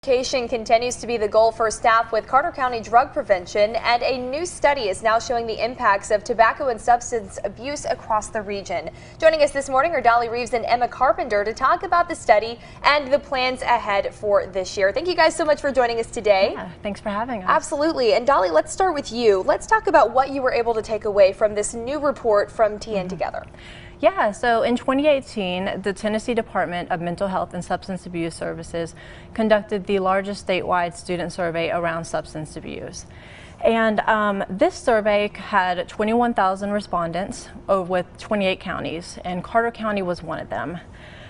Education continues to be the goal for staff with Carter County drug prevention, and a new study is now showing the impacts of tobacco and substance abuse across the region. Joining us this morning are Dolly Reaves and Emma Carpenter to talk about the study and the plans ahead for this year. Thank you guys so much for joining us today. Yeah, thanks for having us. Absolutely. And Dolly, let's start with you. Let's talk about what you were able to take away from this new report from TN Together. Yeah, so in 2018, the Tennessee Department of Mental Health and Substance Abuse Services conducted the largest statewide student survey around substance abuse. And this survey had 21,000 respondents with 28 counties, and Carter County was one of them.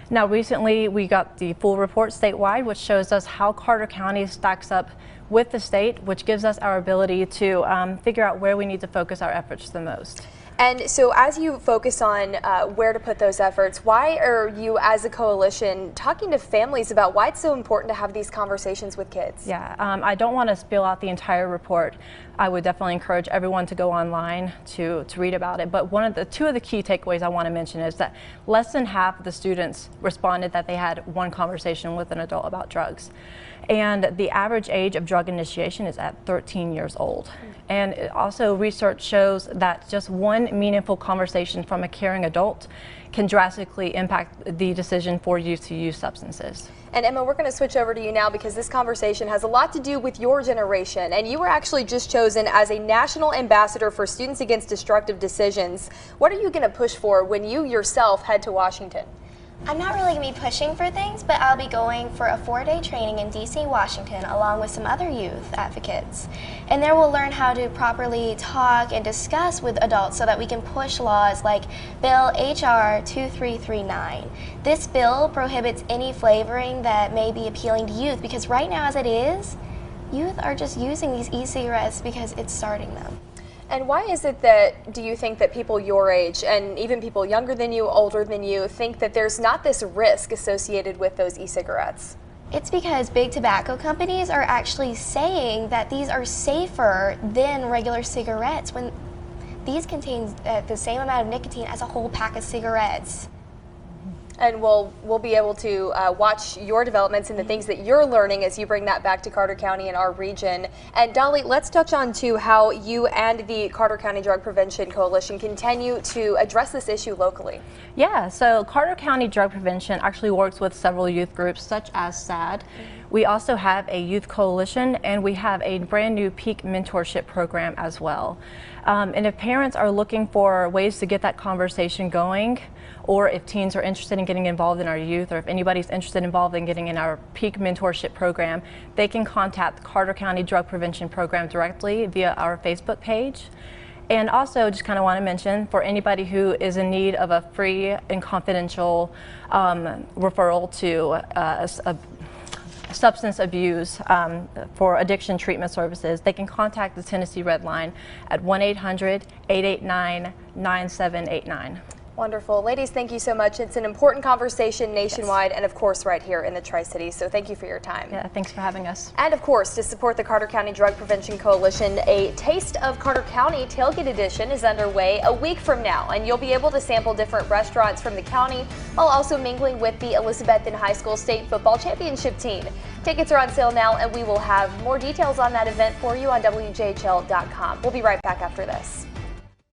Now, recently we got the full report statewide, which shows us how Carter County stacks up with the state, which gives us our ability to figure out where we need to focus our efforts the most. And so as you focus on where to put those efforts, why are you as a coalition talking to families about why it's so important to have these conversations with kids? Yeah, I don't want to spill out the entire report. I would definitely encourage everyone to go online to read about it. But two of the key takeaways I want to mention is that less than half of the students responded that they had one conversation with an adult about drugs. And the average age of drug initiation is at 13 years old. And also research shows that just one meaningful conversation from a caring adult can drastically impact the decision for youth to use substances. And Emma, we're going to switch over to you now because this conversation has a lot to do with your generation, and you were actually just chosen as a national ambassador for Students Against Destructive Decisions. What are you going to push for when you yourself head to Washington? I'm not really going to be pushing for things, but I'll be going for a 4-day training in D.C., Washington, along with some other youth advocates. And there we'll learn how to properly talk and discuss with adults so that we can push laws like Bill H.R. 2339. This bill prohibits any flavoring that may be appealing to youth, because right now as it is, youth are just using these e-cigarettes because it's starting them. And why is it that, do you think that people your age and even people younger than you, older than you, think that there's not this risk associated with those e-cigarettes? It's because big tobacco companies are actually saying that these are safer than regular cigarettes when these contain the same amount of nicotine as a whole pack of cigarettes. And we'll be able to watch your developments and the things that you're learning as you bring that back to Carter County and our region. And Dolly, let's touch on too how you and the Carter County Drug Prevention Coalition continue to address this issue locally. Yeah, so Carter County Drug Prevention actually works with several youth groups such as SAD. We also have a youth coalition, and we have a brand new peak mentorship program as well. And if parents are looking for ways to get that conversation going, or if teens are interested in getting involved in our youth, or if anybody's interested involved in getting in our peak mentorship program, they can contact the Carter County Drug Prevention Program directly via our Facebook page. And also just kind of want to mention, for anybody who is in need of a free and confidential referral to substance abuse for addiction treatment services, they can contact the Tennessee Red Line at 1-800-889-9789. Wonderful. Ladies, thank you so much. It's an important conversation nationwide, and of course right here in the Tri-Cities, so thank you for your time. Yeah, thanks for having us. And of course, to support the Carter County Drug Prevention Coalition, a Taste of Carter County Tailgate Edition is underway a week from now, and you'll be able to sample different restaurants from the county while also mingling with the Elizabethton High School State Football Championship team. Tickets are on sale now, and we will have more details on that event for you on WJHL.com. We'll be right back after this.